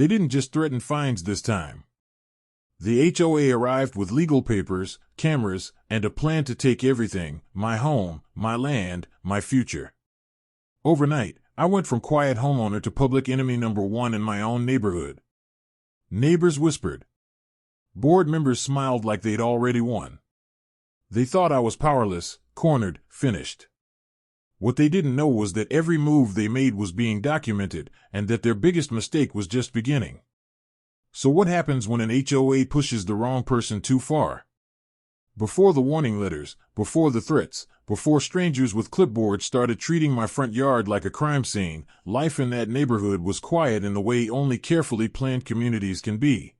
They didn't just threaten fines this time. The HOA arrived with legal papers, cameras, and a plan to take everything: my home, my land, my future. Overnight, I went from quiet homeowner to public enemy number one in my own neighborhood. Neighbors whispered. Board members smiled like they'd already won. They thought I was powerless, cornered, finished. What they didn't know was that every move they made was being documented, and that their biggest mistake was just beginning. So what happens when an HOA pushes the wrong person too far? Before the warning letters, before the threats, before strangers with clipboards started treating my front yard like a crime scene, life in that neighborhood was quiet in the way only carefully planned communities can be.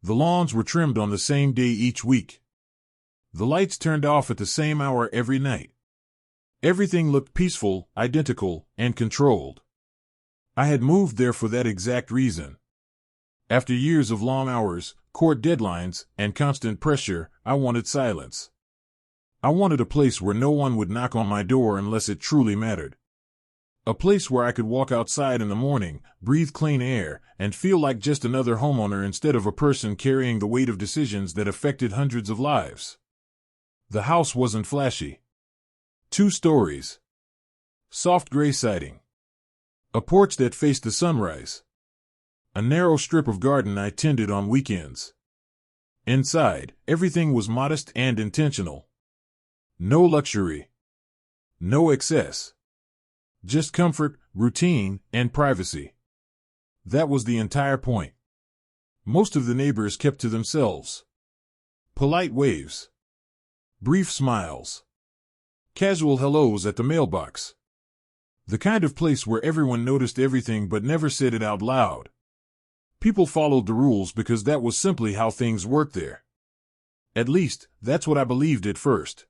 The lawns were trimmed on the same day each week. The lights turned off at the same hour every night. Everything looked peaceful, identical, and controlled. I had moved there for that exact reason. After years of long hours, court deadlines, and constant pressure, I wanted silence. I wanted a place where no one would knock on my door unless it truly mattered. A place where I could walk outside in the morning, breathe clean air, and feel like just another homeowner instead of a person carrying the weight of decisions that affected hundreds of lives. The house wasn't flashy. 2 stories. Soft gray siding. A porch that faced the sunrise. A narrow strip of garden I tended on weekends. Inside, everything was modest and intentional. No luxury. No excess. Just comfort, routine, and privacy. That was the entire point. Most of the neighbors kept to themselves. Polite waves. Brief smiles. Casual hellos at the mailbox. The kind of place where everyone noticed everything but never said it out loud. People followed the rules because that was simply how things worked there. At least, that's what I believed at first.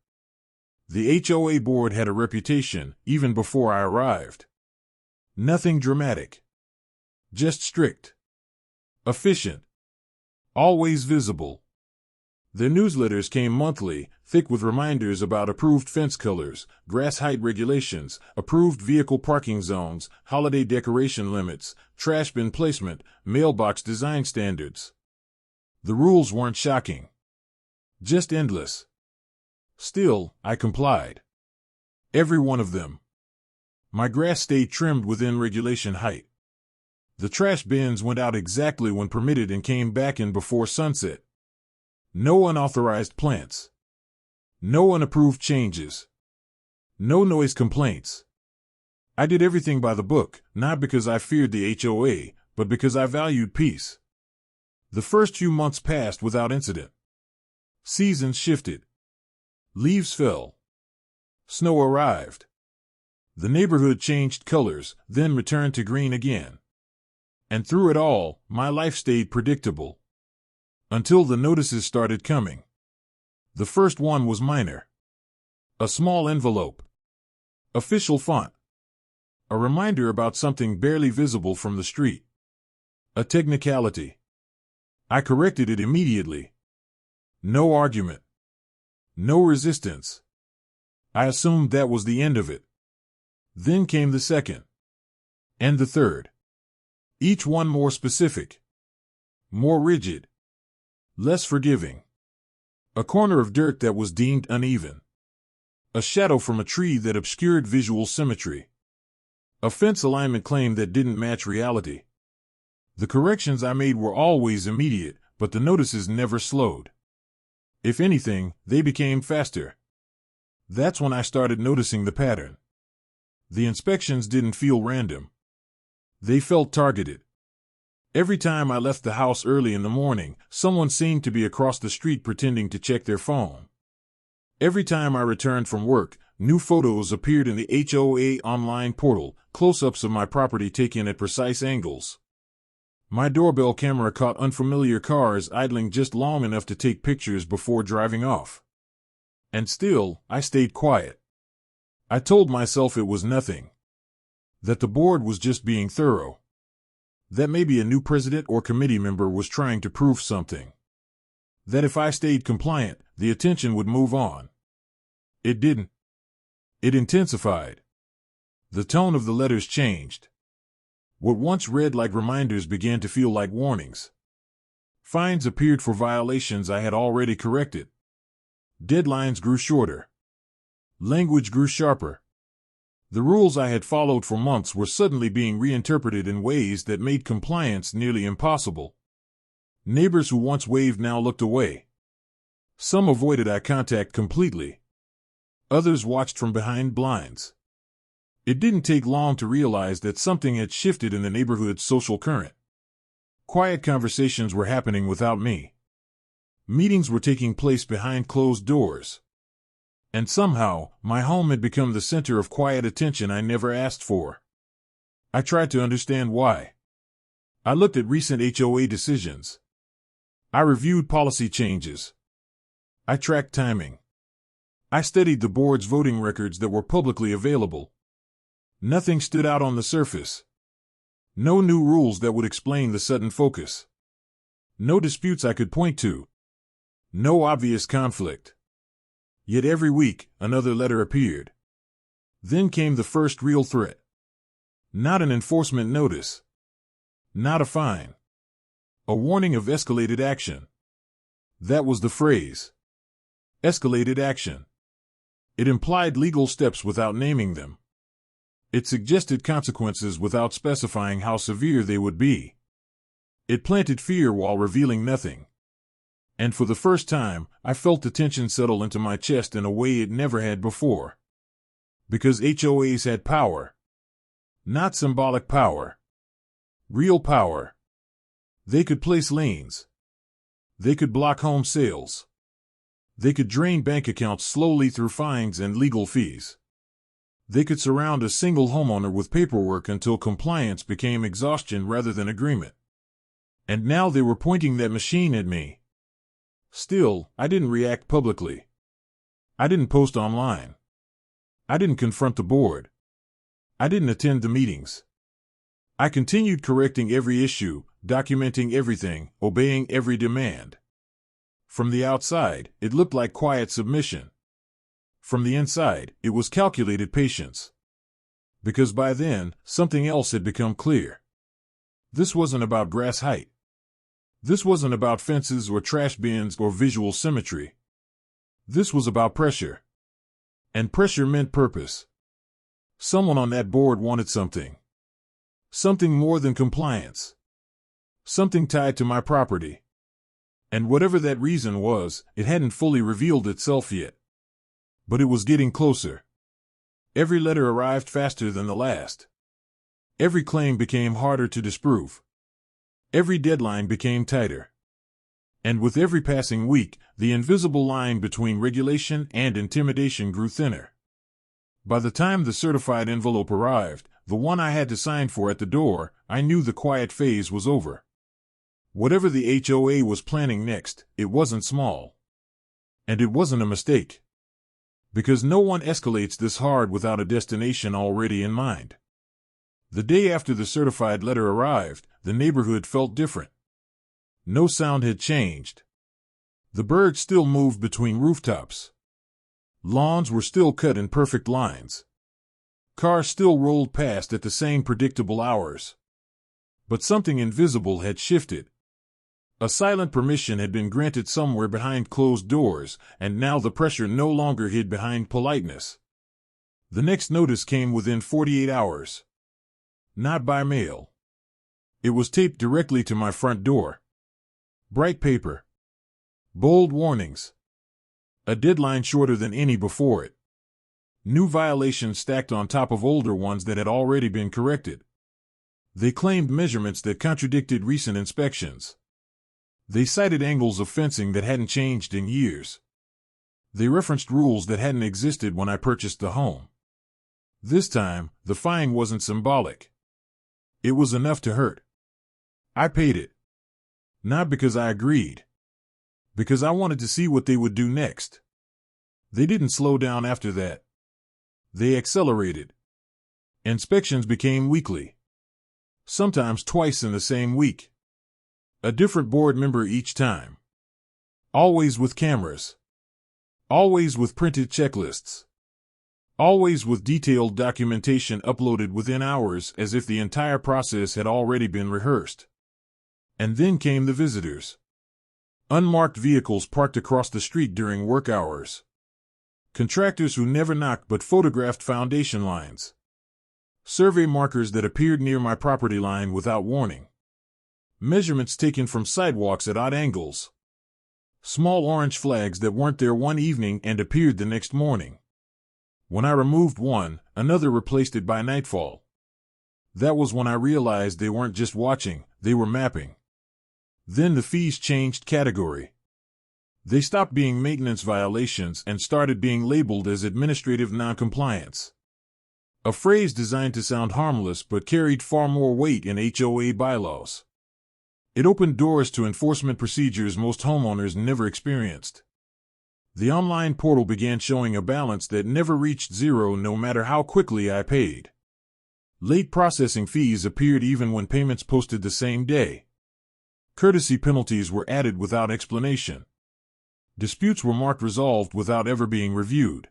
The HOA board had a reputation, even before I arrived. Nothing dramatic. Just strict. Efficient. Always visible. Their newsletters came monthly, thick with reminders about approved fence colors, grass height regulations, approved vehicle parking zones, holiday decoration limits, trash bin placement, mailbox design standards. The rules weren't shocking. Just endless. Still, I complied. Every one of them. My grass stayed trimmed within regulation height. The trash bins went out exactly when permitted and came back in before sunset. No unauthorized plants. No unapproved changes. No noise complaints. I did everything by the book, not because I feared the HOA, but because I valued peace. The first few months passed without incident. Seasons shifted. Leaves fell. Snow arrived. The neighborhood changed colors, then returned to green again. And through it all, my life stayed predictable. Until the notices started coming. The first one was minor. A small envelope. Official font. A reminder about something barely visible from the street. A technicality. I corrected it immediately. No argument. No resistance. I assumed that was the end of it. Then came the second. And the third. Each one more specific. More rigid. Less forgiving. A corner of dirt that was deemed uneven. A shadow from a tree that obscured visual symmetry. A fence alignment claim that didn't match reality. The corrections I made were always immediate, but the notices never slowed. If anything, they became faster. That's when I started noticing the pattern. The inspections didn't feel random. They felt targeted. Every time I left the house early in the morning, someone seemed to be across the street pretending to check their phone. Every time I returned from work, new photos appeared in the HOA online portal, close-ups of my property taken at precise angles. My doorbell camera caught unfamiliar cars idling just long enough to take pictures before driving off. And still, I stayed quiet. I told myself it was nothing. That the board was just being thorough. That maybe a new president or committee member was trying to prove something. That if I stayed compliant, the attention would move on. It didn't. It intensified. The tone of the letters changed. What once read like reminders began to feel like warnings. Fines appeared for violations I had already corrected. Deadlines grew shorter. Language grew sharper. The rules I had followed for months were suddenly being reinterpreted in ways that made compliance nearly impossible. Neighbors who once waved now looked away. Some avoided eye contact completely. Others watched from behind blinds. It didn't take long to realize that something had shifted in the neighborhood's social current. Quiet conversations were happening without me. Meetings were taking place behind closed doors. And somehow, my home had become the center of quiet attention I never asked for. I tried to understand why. I looked at recent HOA decisions. I reviewed policy changes. I tracked timing. I studied the board's voting records that were publicly available. Nothing stood out on the surface. No new rules that would explain the sudden focus. No disputes I could point to. No obvious conflict. Yet every week, another letter appeared. Then came the first real threat. Not an enforcement notice. Not a fine. A warning of escalated action. That was the phrase. Escalated action. It implied legal steps without naming them. It suggested consequences without specifying how severe they would be. It planted fear while revealing nothing. And for the first time, I felt the tension settle into my chest in a way it never had before. Because HOAs had power. Not symbolic power. Real power. They could place liens. They could block home sales. They could drain bank accounts slowly through fines and legal fees. They could surround a single homeowner with paperwork until compliance became exhaustion rather than agreement. And now they were pointing that machine at me. Still, I didn't react publicly. I didn't post online. I didn't confront the board. I didn't attend the meetings. I continued correcting every issue, documenting everything, obeying every demand. From the outside, it looked like quiet submission. From the inside, it was calculated patience. Because by then, something else had become clear. This wasn't about grass height. This wasn't about fences or trash bins or visual symmetry. This was about pressure. And pressure meant purpose. Someone on that board wanted something. Something more than compliance. Something tied to my property. And whatever that reason was, it hadn't fully revealed itself yet. But it was getting closer. Every letter arrived faster than the last. Every claim became harder to disprove. Every deadline became tighter. And with every passing week, the invisible line between regulation and intimidation grew thinner. By the time the certified envelope arrived, the one I had to sign for at the door, I knew the quiet phase was over. Whatever the HOA was planning next, it wasn't small. And it wasn't a mistake. Because no one escalates this hard without a destination already in mind. The day after the certified letter arrived, the neighborhood felt different. No sound had changed. The birds still moved between rooftops. Lawns were still cut in perfect lines. Cars still rolled past at the same predictable hours. But something invisible had shifted. A silent permission had been granted somewhere behind closed doors, and now the pressure no longer hid behind politeness. The next notice came within 48 hours. Not by mail. It was taped directly to my front door. Bright paper. Bold warnings. A deadline shorter than any before it. New violations stacked on top of older ones that had already been corrected. They claimed measurements that contradicted recent inspections. They cited angles of fencing that hadn't changed in years. They referenced rules that hadn't existed when I purchased the home. This time, the fine wasn't symbolic. It was enough to hurt. I paid it. Not because I agreed. Because I wanted to see what they would do next. They didn't slow down after that. They accelerated. Inspections became weekly. Sometimes twice in the same week. A different board member each time. Always with cameras. Always with printed checklists. always with detailed documentation uploaded within hours as if the entire process had already been rehearsed. And then came the visitors. Unmarked vehicles parked across the street during work hours. Contractors who never knocked but photographed foundation lines. Survey markers that appeared near my property line without warning. Measurements taken from sidewalks at odd angles. Small orange flags that weren't there one evening and appeared the next morning. When I removed one, another replaced it by nightfall. That was when I realized they weren't just watching, they were mapping. Then the fees changed category. They stopped being maintenance violations and started being labeled as administrative noncompliance. A phrase designed to sound harmless but carried far more weight in HOA bylaws. It opened doors to enforcement procedures most homeowners never experienced. The online portal began showing a balance that never reached zero no matter how quickly I paid. Late processing fees appeared even when payments posted the same day. Courtesy penalties were added without explanation. Disputes were marked resolved without ever being reviewed.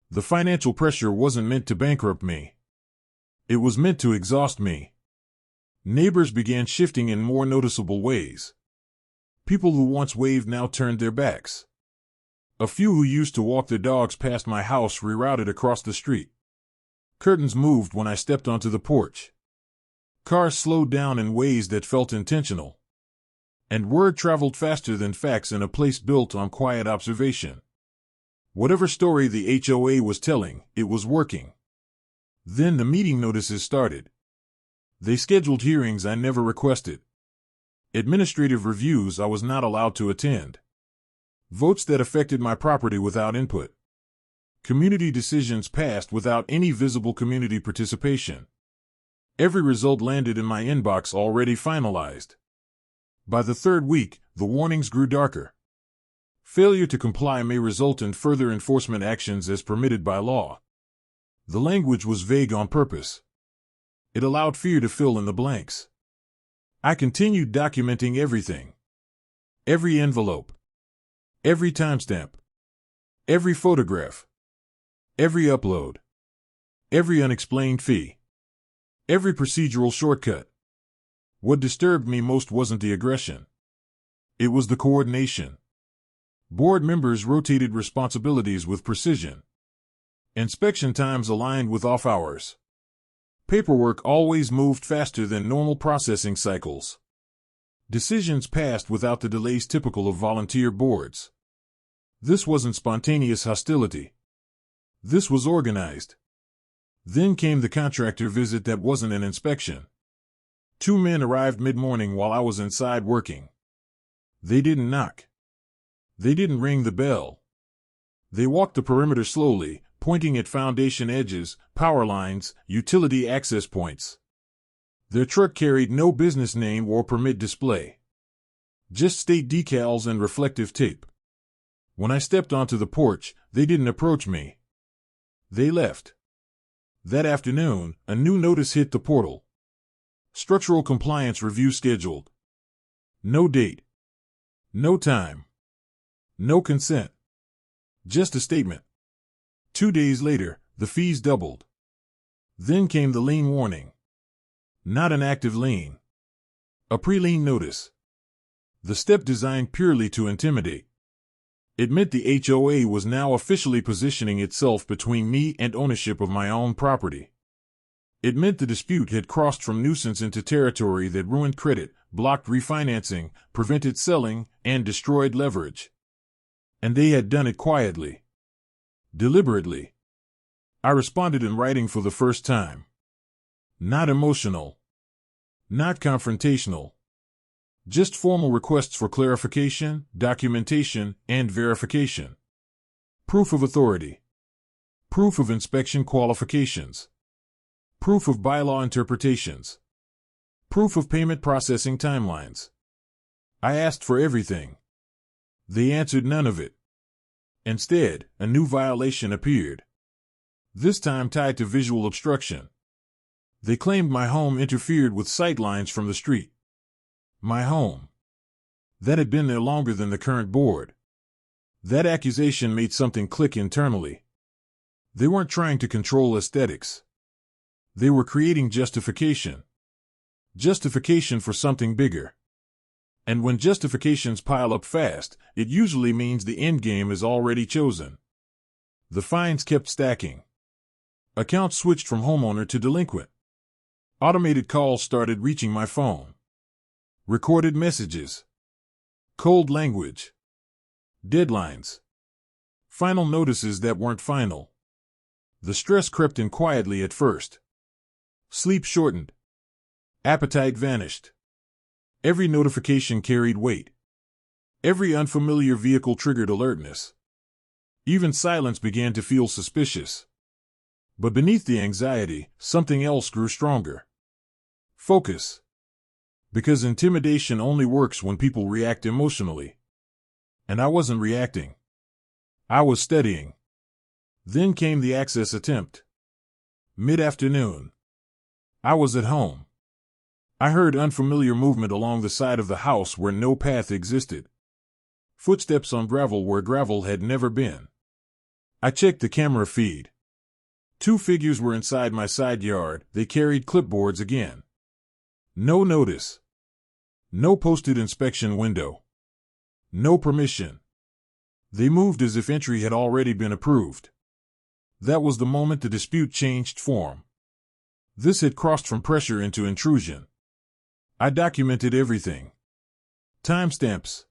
The financial pressure wasn't meant to bankrupt me. It was meant to exhaust me. Neighbors began shifting in more noticeable ways. People who once waved now turned their backs. A few who used to walk their dogs past my house rerouted across the street. Curtains moved when I stepped onto the porch. Cars slowed down in ways that felt intentional. And word traveled faster than facts in a place built on quiet observation. Whatever story the HOA was telling, it was working. Then the meeting notices started. They scheduled hearings I never requested. Administrative reviews I was not allowed to attend. Votes that affected my property without input. Community decisions passed without any visible community participation. Every result landed in my inbox already finalized. By the third week, the warnings grew darker. Failure to comply may result in further enforcement actions as permitted by law. The language was vague on purpose. It allowed fear to fill in the blanks. I continued documenting everything. Every envelope. Every timestamp. Every photograph. Every upload. Every unexplained fee. Every procedural shortcut. What disturbed me most wasn't the aggression. It was the coordination. Board members rotated responsibilities with precision. Inspection times aligned with off hours. Paperwork always moved faster than normal processing cycles. Decisions passed without the delays typical of volunteer boards. This wasn't spontaneous hostility. This was organized. Then came the contractor visit that wasn't an inspection. 2 men arrived mid-morning while I was inside working. They didn't knock. They didn't ring the bell. They walked the perimeter slowly, pointing at foundation edges, power lines, utility access points. Their truck carried no business name or permit display. Just state decals and reflective tape. When I stepped onto the porch, they didn't approach me. They left. That afternoon, a new notice hit the portal. Structural compliance review scheduled. No date. No time. No consent. Just a statement. 2 days later, the fees doubled. Then came the lien warning. Not an active lien. A pre-lien notice. The step designed purely to intimidate. It meant the HOA was now officially positioning itself between me and ownership of my own property. It meant the dispute had crossed from nuisance into territory that ruined credit, blocked refinancing, prevented selling, and destroyed leverage. And they had done it quietly. Deliberately. I responded in writing for the first time. Not emotional. Not confrontational. Just formal requests for clarification, documentation, and verification. Proof of authority. Proof of inspection qualifications. Proof of bylaw interpretations. Proof of payment processing timelines. I asked for everything. They answered none of it. Instead, a new violation appeared. This time tied to visual obstruction. They claimed my home interfered with sight lines from the street. My home. That had been there longer than the current board. That accusation made something click internally. They weren't trying to control aesthetics. They were creating justification. Justification for something bigger. And when justifications pile up fast, it usually means the end game is already chosen. The fines kept stacking. Accounts switched from homeowner to delinquent. Automated calls started reaching my phone. Recorded messages. Cold language. Deadlines. Final notices that weren't final. The stress crept in quietly at first. Sleep shortened. Appetite vanished. Every notification carried weight. Every unfamiliar vehicle triggered alertness. Even silence began to feel suspicious. But beneath the anxiety, something else grew stronger. Focus. Because intimidation only works when people react emotionally. And I wasn't reacting. I was studying. Then came the access attempt. Mid-afternoon. I was at home. I heard unfamiliar movement along the side of the house where no path existed. Footsteps on gravel where gravel had never been. I checked the camera feed. 2 figures were inside my side yard. They carried clipboards again. No notice. No posted inspection window. No permission. They moved as if entry had already been approved. That was the moment the dispute changed form. This had crossed from pressure into intrusion. I documented everything. Timestamps.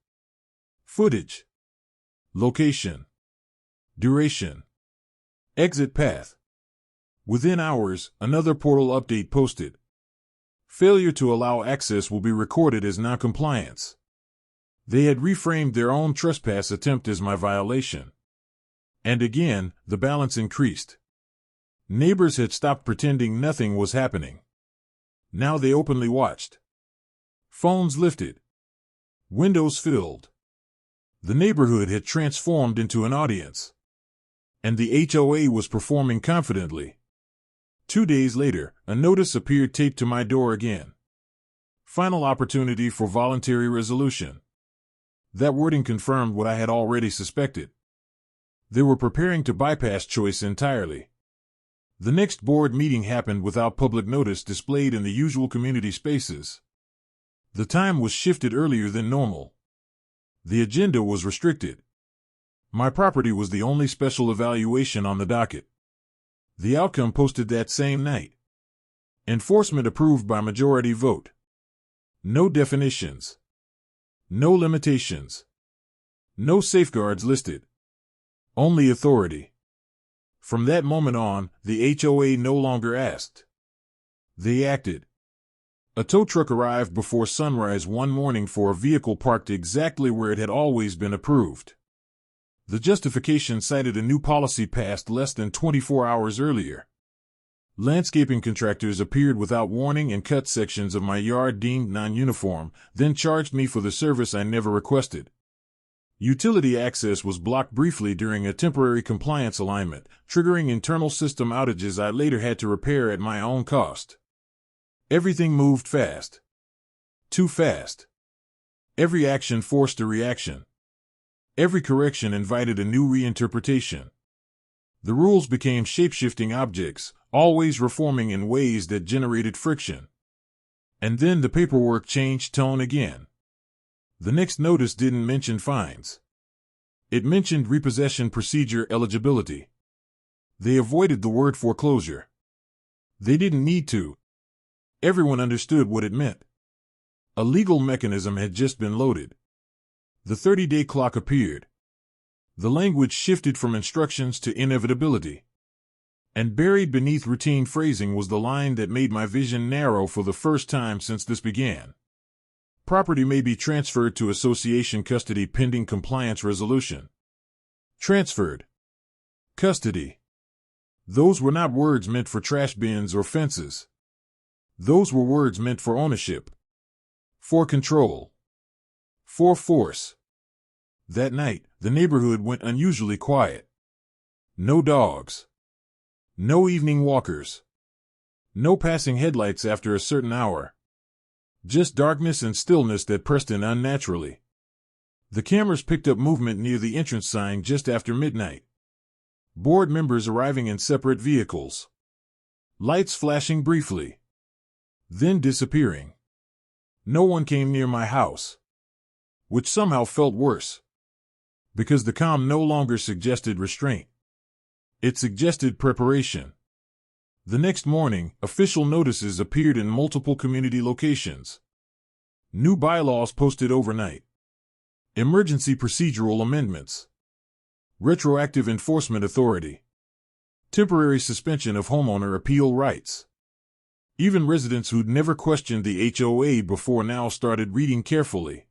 Footage. Location. Duration. Exit path. Within hours, another portal update posted. Failure to allow access will be recorded as noncompliance. They had reframed their own trespass attempt as my violation. And again, the balance increased. Neighbors had stopped pretending nothing was happening. Now they openly watched. Phones lifted. Windows filled. The neighborhood had transformed into an audience. And the HOA was performing confidently. 2 days later, a notice appeared taped to my door again. Final opportunity for voluntary resolution. That wording confirmed what I had already suspected. They were preparing to bypass choice entirely. The next board meeting happened without public notice displayed in the usual community spaces. The time was shifted earlier than normal. The agenda was restricted. My property was the only special evaluation on the docket. The outcome posted that same night. Enforcement approved by majority vote. No definitions. No limitations. No safeguards listed. Only authority. From that moment on, the HOA no longer asked. They acted. A tow truck arrived before sunrise one morning for a vehicle parked exactly where it had always been approved. The justification cited a new policy passed less than 24 hours earlier. Landscaping contractors appeared without warning and cut sections of my yard deemed non-uniform, then charged me for the service I never requested. Utility access was blocked briefly during a temporary compliance alignment, triggering internal system outages I later had to repair at my own cost. Everything moved fast. Too fast. Every action forced a reaction. Every correction invited a new reinterpretation. The rules became shape-shifting objects, always reforming in ways that generated friction. And then the paperwork changed tone again. The next notice didn't mention fines. It mentioned repossession procedure eligibility. They avoided the word foreclosure. They didn't need to. Everyone understood what it meant. A legal mechanism had just been loaded. The 30-day clock appeared. The language shifted from instructions to inevitability. And buried beneath routine phrasing was the line that made my vision narrow for the first time since this began. Property may be transferred to association custody pending compliance resolution. Transferred. Custody. Those were not words meant for trash bins or fences. Those were words meant for ownership. For control. For force. That night, the neighborhood went unusually quiet. No dogs. No evening walkers. No passing headlights after a certain hour. Just darkness and stillness that pressed in unnaturally. The cameras picked up movement near the entrance sign just after midnight. Board members arriving in separate vehicles. Lights flashing briefly, then disappearing. No one came near my house, which somehow felt worse, because the calm no longer suggested restraint. It suggested preparation. The next morning, official notices appeared in multiple community locations. New bylaws posted overnight. Emergency procedural amendments. Retroactive enforcement authority. Temporary suspension of homeowner appeal rights. Even residents who'd never questioned the HOA before now started reading carefully.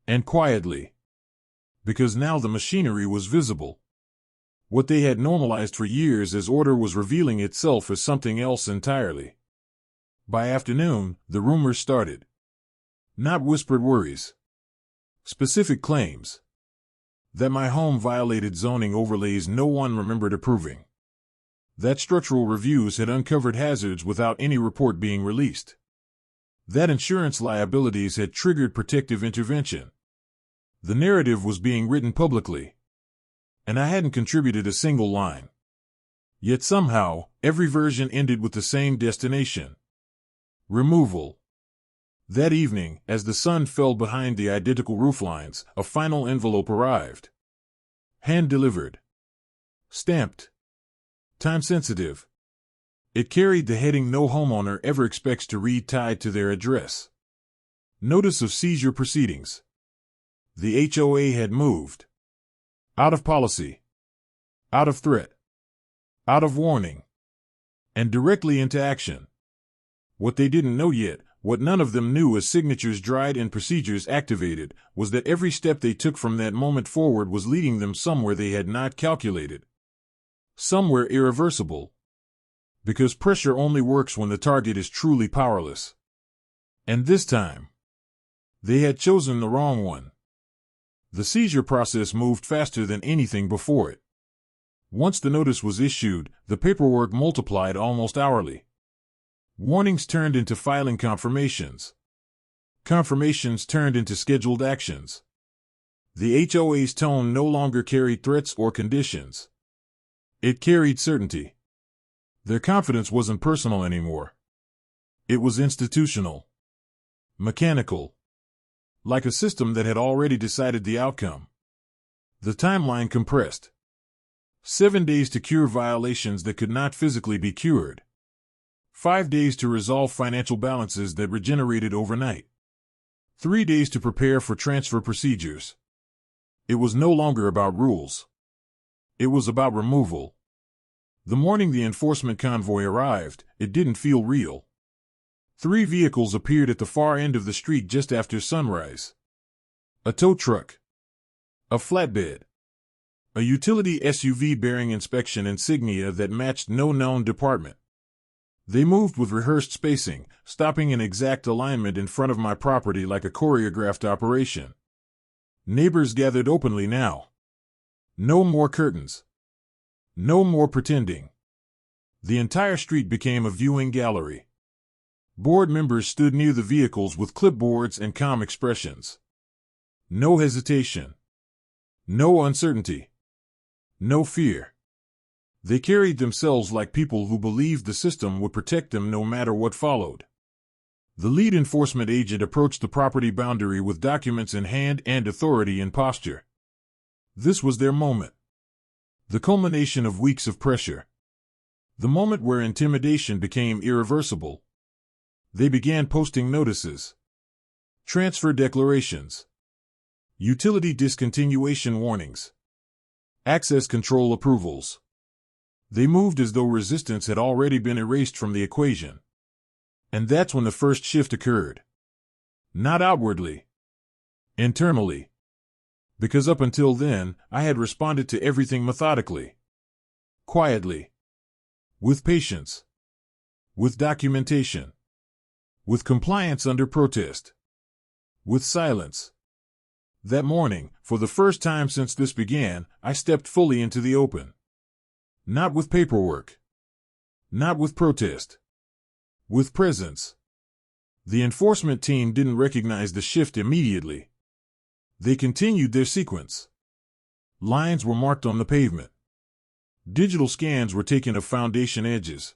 And quietly. Because now the machinery was visible. What they had normalized for years as order was revealing itself as something else entirely. By afternoon, the rumors started. Not whispered worries. Specific claims. That my home violated zoning overlays no one remembered approving. That structural reviews had uncovered hazards without any report being released. That insurance liabilities had triggered protective intervention. The narrative was being written publicly. And I hadn't contributed a single line. Yet somehow, every version ended with the same destination. Removal. That evening, as the sun fell behind the identical rooflines, a final envelope arrived. Hand-delivered. Stamped. Time-sensitive. It carried the heading no homeowner ever expects to read tied to their address. Notice of seizure proceedings. The HOA had moved. Out of policy. Out of threat. Out of warning. And directly into action. What they didn't know yet, what none of them knew as signatures dried and procedures activated, was that every step they took from that moment forward was leading them somewhere they had not calculated. Somewhere irreversible. Because pressure only works when the target is truly powerless. And this time, they had chosen the wrong one. The seizure process moved faster than anything before it. Once the notice was issued, the paperwork multiplied almost hourly. Warnings turned into filing confirmations. Confirmations turned into scheduled actions. The HOA's tone no longer carried threats or conditions. It carried certainty. Their confidence wasn't personal anymore. It was institutional. Mechanical. Like a system that had already decided the outcome. The timeline compressed. 7 days to cure violations that could not physically be cured. 5 days to resolve financial balances that regenerated overnight. 3 days to prepare for transfer procedures. It was no longer about rules. It was about removal. The morning the enforcement convoy arrived, it didn't feel real. 3 vehicles appeared at the far end of the street just after sunrise. A tow truck. A flatbed. A utility SUV bearing inspection insignia that matched no known department. They moved with rehearsed spacing, stopping in exact alignment in front of my property like a choreographed operation. Neighbors gathered openly now. No more curtains. No more pretending. The entire street became a viewing gallery. Board members stood near the vehicles with clipboards and calm expressions. No hesitation. No uncertainty. No fear. They carried themselves like people who believed the system would protect them no matter what followed. The lead enforcement agent approached the property boundary with documents in hand and authority in posture. This was their moment. The culmination of weeks of pressure. The moment where intimidation became irreversible. They began posting notices. Transfer declarations. Utility discontinuation warnings. Access control approvals. They moved as though resistance had already been erased from the equation. And that's when the first shift occurred. Not outwardly. Internally. Because up until then, I had responded to everything methodically. Quietly. With patience. With documentation. With compliance under protest. With silence. That morning, for the first time since this began, I stepped fully into the open. Not with paperwork. Not with protest. With presence. The enforcement team didn't recognize the shift immediately. They continued their sequence. Lines were marked on the pavement. Digital scans were taken of foundation edges.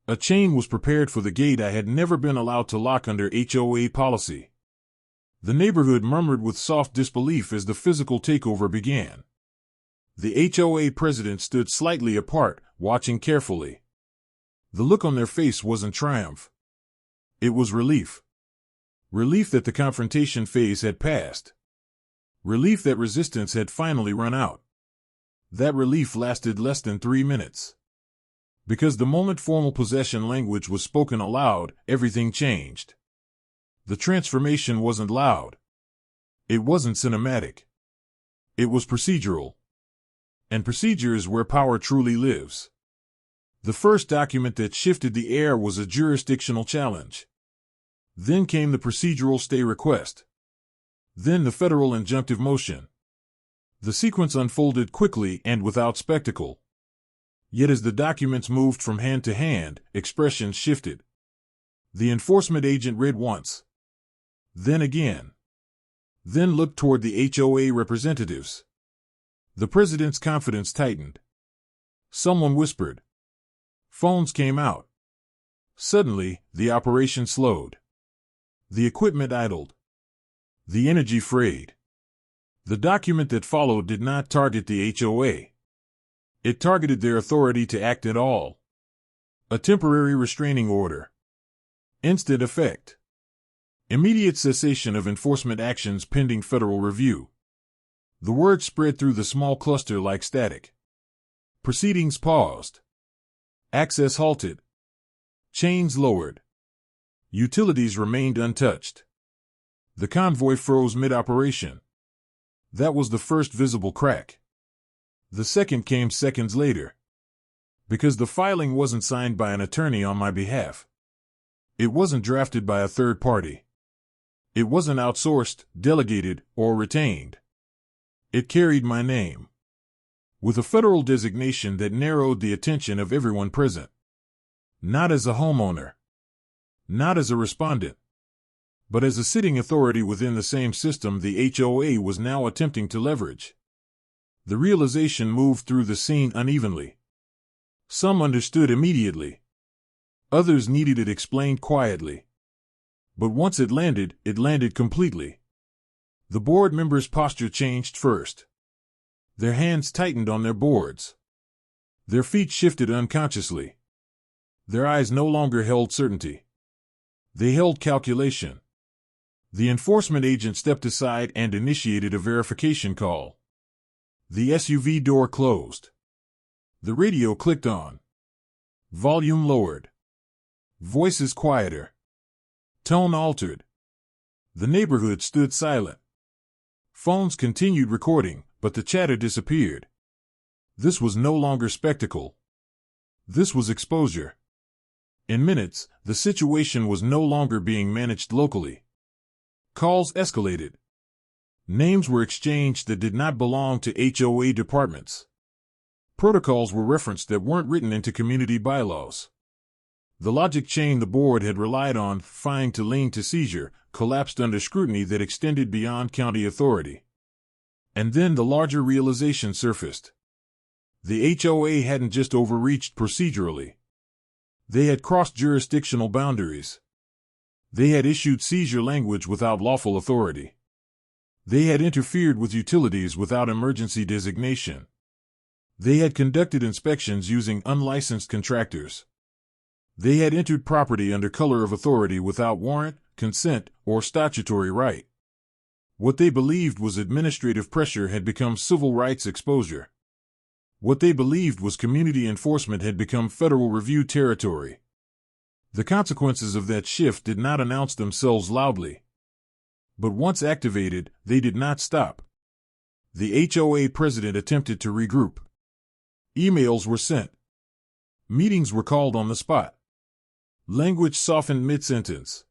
A chain was prepared for the gate I had never been allowed to lock under HOA policy. The neighborhood murmured with soft disbelief as the physical takeover began. The HOA president stood slightly apart, watching carefully. The look on their face wasn't triumph. It was relief. Relief that the confrontation phase had passed. Relief that resistance had finally run out. That relief lasted less than 3 minutes. Because the moment formal possession language was spoken aloud, everything changed. The transformation wasn't loud. It wasn't cinematic. It was procedural. And procedure is where power truly lives. The first document that shifted the air was a jurisdictional challenge. Then came the procedural stay request. Then the federal injunctive motion. The sequence unfolded quickly and without spectacle. Yet as the documents moved from hand to hand, expressions shifted. The enforcement agent read once. Then again. Then looked toward the HOA representatives. The president's confidence tightened. Someone whispered. Phones came out. Suddenly, the operation slowed. The equipment idled. The energy frayed. The document that followed did not target the HOA. It targeted their authority to act at all. A temporary restraining order. Instant effect. Immediate cessation of enforcement actions pending federal review. The word spread through the small cluster like static. Proceedings paused. Access halted. Chains lowered. Utilities remained untouched. The convoy froze mid-operation. That was the first visible crack. The second came seconds later. Because the filing wasn't signed by an attorney on my behalf. It wasn't drafted by a third party. It wasn't outsourced, delegated, or retained. It carried my name. With a federal designation that narrowed the attention of everyone present. Not as a homeowner. Not as a respondent. But as a sitting authority within the same system the HOA was now attempting to leverage. The realization moved through the scene unevenly. Some understood immediately. Others needed it explained quietly. But once it landed completely. The board members' posture changed first. Their hands tightened on their boards. Their feet shifted unconsciously. Their eyes no longer held certainty. They held calculation. The enforcement agent stepped aside and initiated a verification call. The SUV door closed. The radio clicked on. Volume lowered. Voices quieter. Tone altered. The neighborhood stood silent. Phones continued recording, but the chatter disappeared. This was no longer spectacle. This was exposure. In minutes, the situation was no longer being managed locally. Calls escalated. Names were exchanged that did not belong to HOA departments. Protocols were referenced that weren't written into community bylaws. The logic chain the board had relied on, fine to lean to seizure, collapsed under scrutiny that extended beyond county authority. And then the larger realization surfaced. The HOA hadn't just overreached procedurally. They had crossed jurisdictional boundaries. They had issued seizure language without lawful authority. They had interfered with utilities without emergency designation. They had conducted inspections using unlicensed contractors. They had entered property under color of authority without warrant, consent, or statutory right. What they believed was administrative pressure had become civil rights exposure. What they believed was community enforcement had become federal review territory. The consequences of that shift did not announce themselves loudly. But once activated, they did not stop. The HOA president attempted to regroup. Emails were sent. Meetings were called on the spot. Language softened mid-sentence.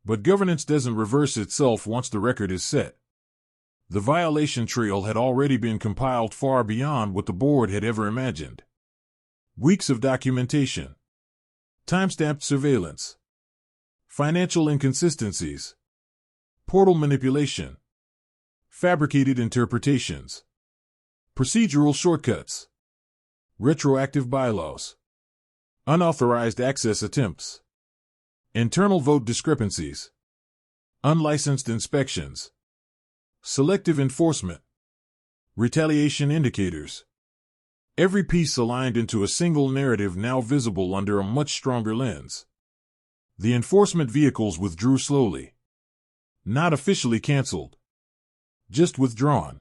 But governance doesn't reverse itself once the record is set. The violation trail had already been compiled far beyond what the board had ever imagined. Weeks of documentation. Timestamped surveillance. Financial inconsistencies. Portal manipulation. Fabricated interpretations. Procedural shortcuts. retroactive bylaws, unauthorized access attempts, internal vote discrepancies, unlicensed inspections, selective enforcement, retaliation indicators. Every piece aligned into a single narrative now visible under a much stronger lens. The enforcement vehicles withdrew slowly. Not officially canceled. Just withdrawn.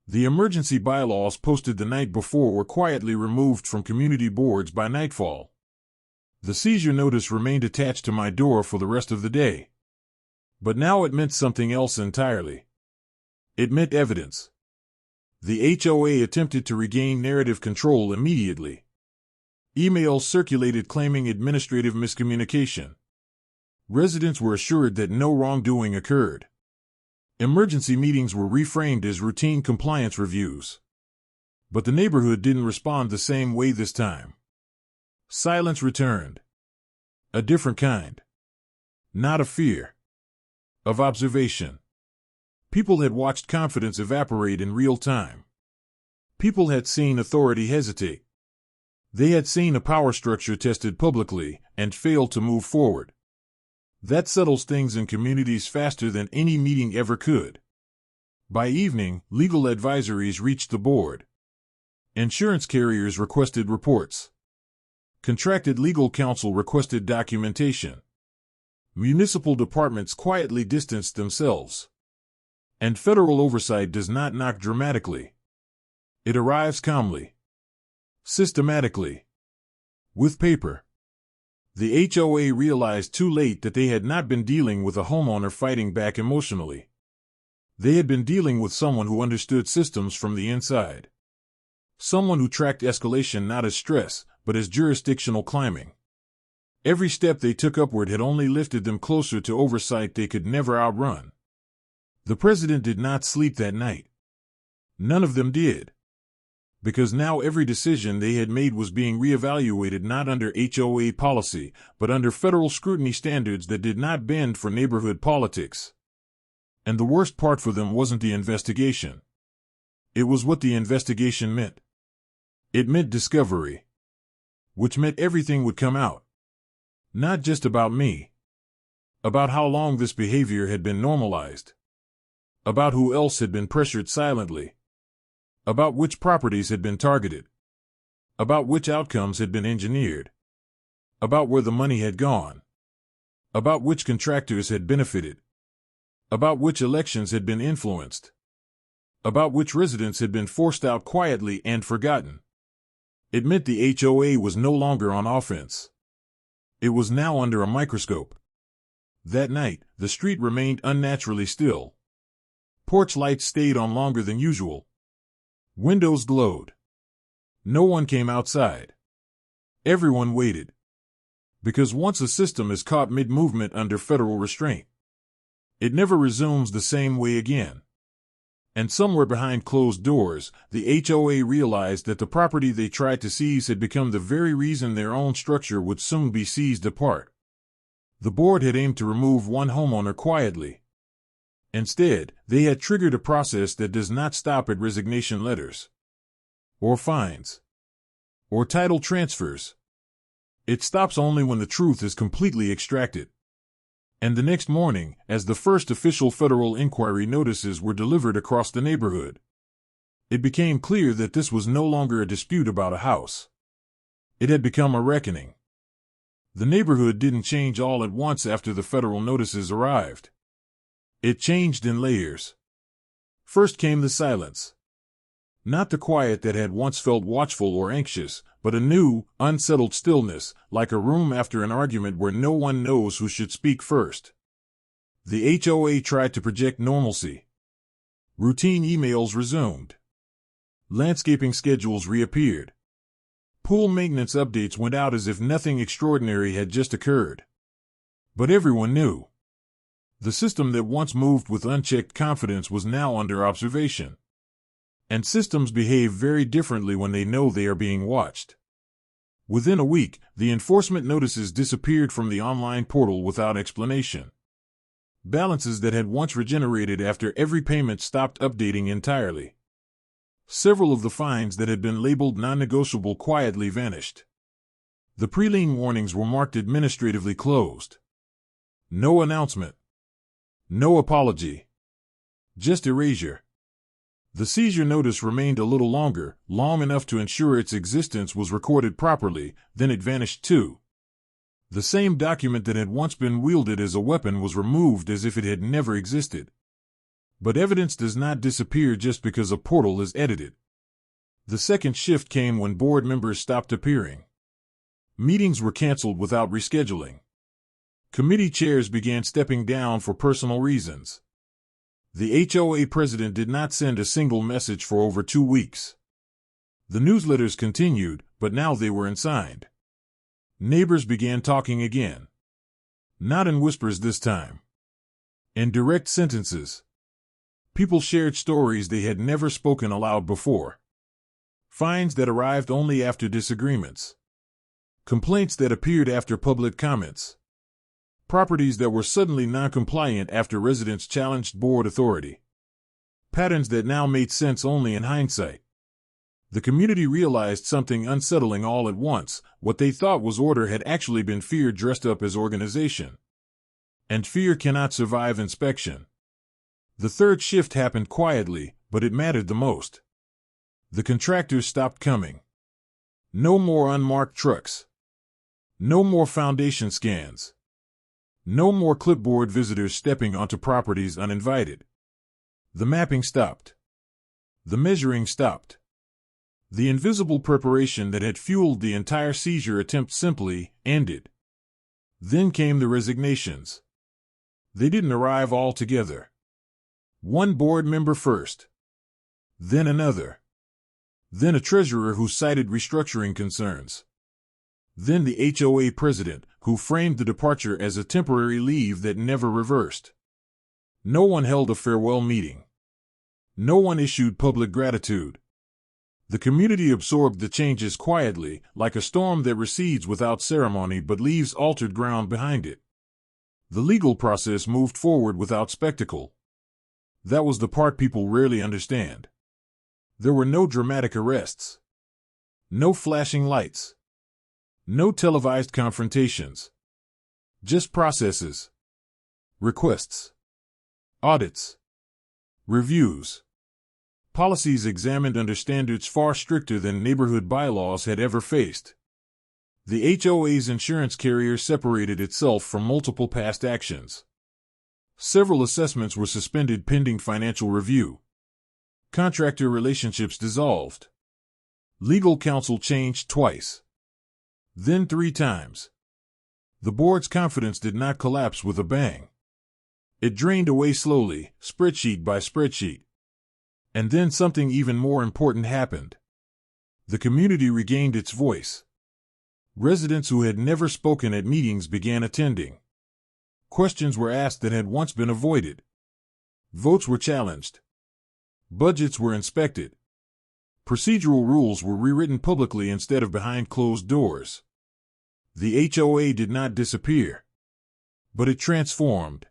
The emergency bylaws posted the night before were quietly removed from community boards by nightfall. The seizure notice remained attached to my door for the rest of the day. But now it meant something else entirely. It meant evidence. The HOA attempted to regain narrative control immediately. Emails circulated claiming administrative miscommunication. Residents were assured that no wrongdoing occurred. Emergency meetings were reframed as routine compliance reviews. But the neighborhood didn't respond the same way this time. Silence returned. A different kind. Not of fear. Of observation. People had watched confidence evaporate in real time. People had seen authority hesitate. They had seen a power structure tested publicly and failed to move forward. That settles things in communities faster than any meeting ever could. By evening, legal advisories reached the board. Insurance carriers requested reports. Contracted legal counsel requested documentation. Municipal departments quietly distanced themselves. And federal oversight does not knock dramatically. It arrives calmly. Systematically. With paper. The HOA realized too late that they had not been dealing with a homeowner fighting back emotionally. They had been dealing with someone who understood systems from the inside. Someone who tracked escalation not as stress, but as jurisdictional climbing. Every step they took upward had only lifted them closer to oversight they could never outrun. The president did not sleep that night. None of them did. Because now every decision they had made was being reevaluated not under HOA policy, but under federal scrutiny standards that did not bend for neighborhood politics. And the worst part for them wasn't the investigation. It was what the investigation meant. It meant discovery. Which meant everything would come out. Not just about me. About how long this behavior had been normalized. About who else had been pressured silently. About which properties had been targeted. About which outcomes had been engineered. About where the money had gone. About which contractors had benefited. About which elections had been influenced. About which residents had been forced out quietly and forgotten. It meant the HOA was no longer on offense. It was now under a microscope. That night, the street remained unnaturally still. Porch lights stayed on longer than usual. Windows glowed. No one came outside. Everyone waited. Because once a system is caught mid-movement under federal restraint, it never resumes the same way again. And somewhere behind closed doors, the HOA realized that the property they tried to seize had become the very reason their own structure would soon be seized apart. The board had aimed to remove one homeowner quietly. Instead, they had triggered a process that does not stop at resignation letters, or fines, or title transfers. It stops only when the truth is completely extracted. And the next morning, as the first official federal inquiry notices were delivered across the neighborhood, it became clear that this was no longer a dispute about a house. It had become a reckoning. The neighborhood didn't change all at once after the federal notices arrived. It changed in layers. First came the silence. Not the quiet that had once felt watchful or anxious, but a new, unsettled stillness, like a room after an argument where no one knows who should speak first. The HOA tried to project normalcy. Routine emails resumed. Landscaping schedules reappeared. Pool maintenance updates went out as if nothing extraordinary had just occurred. But everyone knew. The system that once moved with unchecked confidence was now under observation. And systems behave very differently when they know they are being watched. Within a week, the enforcement notices disappeared from the online portal without explanation. Balances that had once regenerated after every payment stopped updating entirely. Several of the fines that had been labeled non-negotiable quietly vanished. The pre-lien warnings were marked administratively closed. No announcement. No apology. Just erasure. The seizure notice remained a little longer, long enough to ensure its existence was recorded properly, then it vanished too. The same document that had once been wielded as a weapon was removed as if it had never existed. But evidence does not disappear just because a portal is edited. The second shift came when board members stopped appearing. Meetings were canceled without rescheduling. Committee chairs began stepping down for personal reasons. The HOA president did not send a single message for over 2 weeks. The newsletters continued, but now they were unsigned. Neighbors began talking again. Not in whispers this time. In direct sentences. People shared stories they had never spoken aloud before. Fines that arrived only after disagreements. Complaints that appeared after public comments. Properties that were suddenly non-compliant after residents challenged board authority. Patterns that now made sense only in hindsight. The community realized something unsettling all at once. What they thought was order had actually been fear dressed up as organization. And fear cannot survive inspection. The third shift happened quietly, but it mattered the most. The contractors stopped coming. No more unmarked trucks. No more foundation scans. No more clipboard visitors stepping onto properties uninvited. The mapping stopped. The measuring stopped. The invisible preparation that had fueled the entire seizure attempt simply ended. Then came the resignations. They didn't arrive all together. One board member first. Then another. Then a treasurer who cited restructuring concerns. Then the HOA president, who framed the departure as a temporary leave that never reversed. No one held a farewell meeting. No one issued public gratitude. The community absorbed the changes quietly, like a storm that recedes without ceremony but leaves altered ground behind it. The legal process moved forward without spectacle. That was the part people rarely understand. There were no dramatic arrests. No flashing lights. No televised confrontations. Just processes. Requests. Audits. Reviews. Policies examined under standards far stricter than neighborhood bylaws had ever faced. The HOA's insurance carrier separated itself from multiple past actions. Several assessments were suspended pending financial review. Contractor relationships dissolved. Legal counsel changed twice. Then 3 times. The board's confidence did not collapse with a bang. It drained away slowly, spreadsheet by spreadsheet. And then something even more important happened. The community regained its voice. Residents who had never spoken at meetings began attending. Questions were asked that had once been avoided. Votes were challenged. Budgets were inspected. Procedural rules were rewritten publicly instead of behind closed doors. The HOA did not disappear. But it transformed.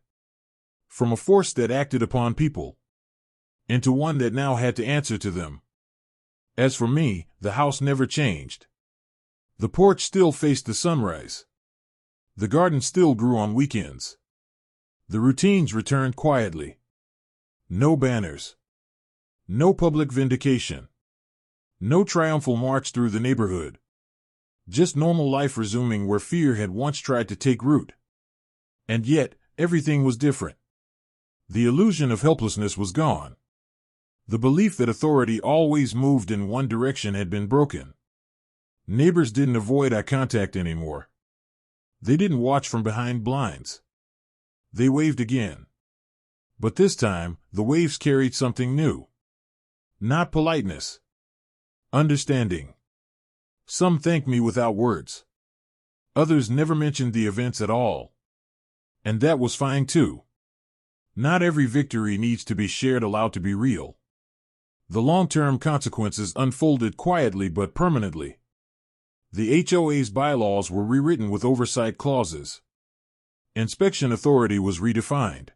From a force that acted upon people into one that now had to answer to them. As for me, the house never changed. The porch still faced the sunrise. The garden still grew on weekends. The routines returned quietly. No banners. No public vindication. No triumphal march through the neighborhood. Just normal life resuming where fear had once tried to take root. And yet, everything was different. The illusion of helplessness was gone. The belief that authority always moved in one direction had been broken. Neighbors didn't avoid eye contact anymore. They didn't watch from behind blinds. They waved again. But this time, the waves carried something new. Not politeness. Understanding. Some thanked me without words. Others never mentioned the events at all. And that was fine too. Not every victory needs to be shared aloud to be real. The long-term consequences unfolded quietly but permanently. The HOA's bylaws were rewritten with oversight clauses. Inspection authority was redefined.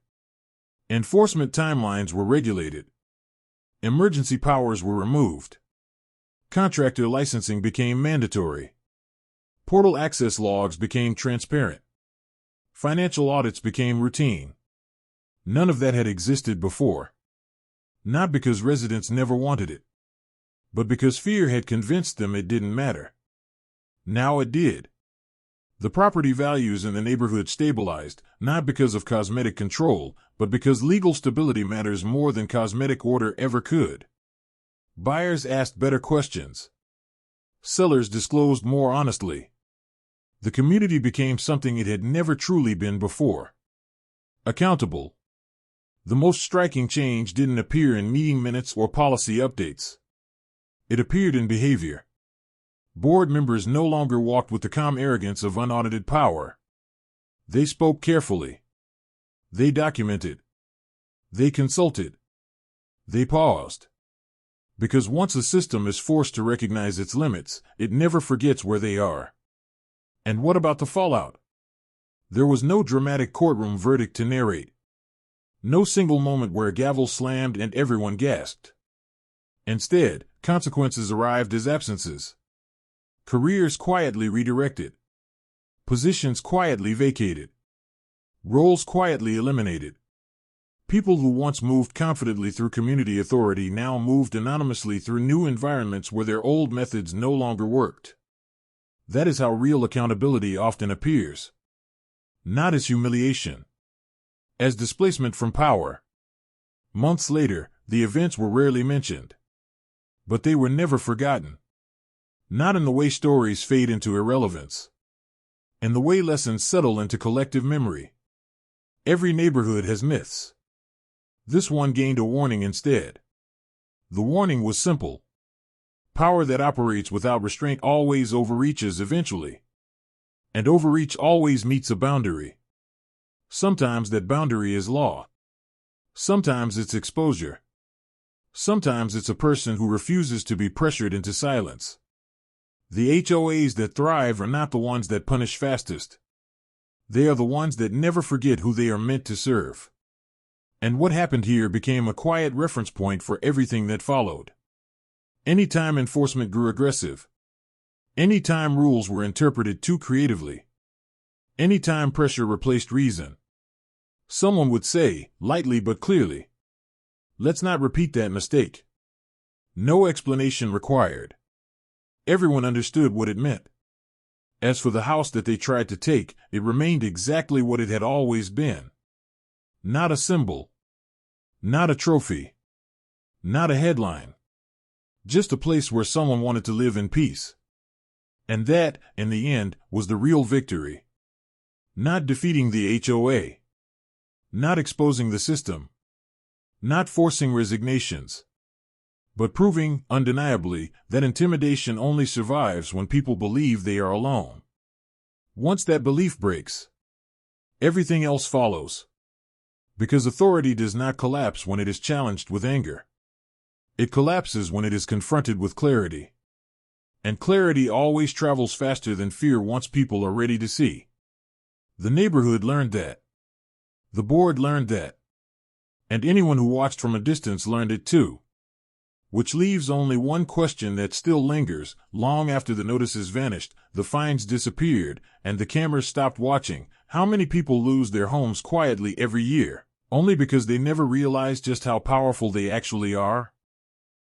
Enforcement timelines were regulated. Emergency powers were removed. Contractor licensing became mandatory. Portal access logs became transparent. Financial audits became routine. None of that had existed before. Not because residents never wanted it, but because fear had convinced them it didn't matter. Now it did. The property values in the neighborhood stabilized, not because of cosmetic control, but because legal stability matters more than cosmetic order ever could. Buyers asked better questions. Sellers disclosed more honestly. The community became something it had never truly been before. Accountable. The most striking change didn't appear in meeting minutes or policy updates. It appeared in behavior. Board members no longer walked with the calm arrogance of unaudited power. They spoke carefully. They documented. They consulted. They paused. Because once a system is forced to recognize its limits, it never forgets where they are. And what about the fallout? There was no dramatic courtroom verdict to narrate. No single moment where a gavel slammed and everyone gasped. Instead, consequences arrived as absences. Careers quietly redirected. Positions quietly vacated. Roles quietly eliminated. People who once moved confidently through community authority now moved anonymously through new environments where their old methods no longer worked. That is how real accountability often appears. Not as humiliation. As displacement from power. Months later, the events were rarely mentioned. But they were never forgotten. Not in the way stories fade into irrelevance. In the way lessons settle into collective memory. Every neighborhood has myths. This one gained a warning instead. The warning was simple. Power that operates without restraint always overreaches eventually. And overreach always meets a boundary. Sometimes that boundary is law. Sometimes it's exposure. Sometimes it's a person who refuses to be pressured into silence. The HOAs that thrive are not the ones that punish fastest. They are the ones that never forget who they are meant to serve. And what happened here became a quiet reference point for everything that followed. Anytime enforcement grew aggressive. Anytime rules were interpreted too creatively. Anytime pressure replaced reason. Someone would say, lightly but clearly, "Let's not repeat that mistake." No explanation required. Everyone understood what it meant. As for the house that they tried to take, it remained exactly what it had always been. Not a symbol. Not a trophy. Not a headline. Just a place where someone wanted to live in peace. And that, in the end, was the real victory. Not defeating the HOA. Not exposing the system. Not forcing resignations. But proving, undeniably, that intimidation only survives when people believe they are alone. Once that belief breaks, everything else follows. Because authority does not collapse when it is challenged with anger. It collapses when it is confronted with clarity. And clarity always travels faster than fear once people are ready to see. The neighborhood learned that. The board learned that. And anyone who watched from a distance learned it too. Which leaves only one question that still lingers, long after the notices vanished, the fines disappeared, and the cameras stopped watching. How many people lose their homes quietly every year, only because they never realized just how powerful they actually are?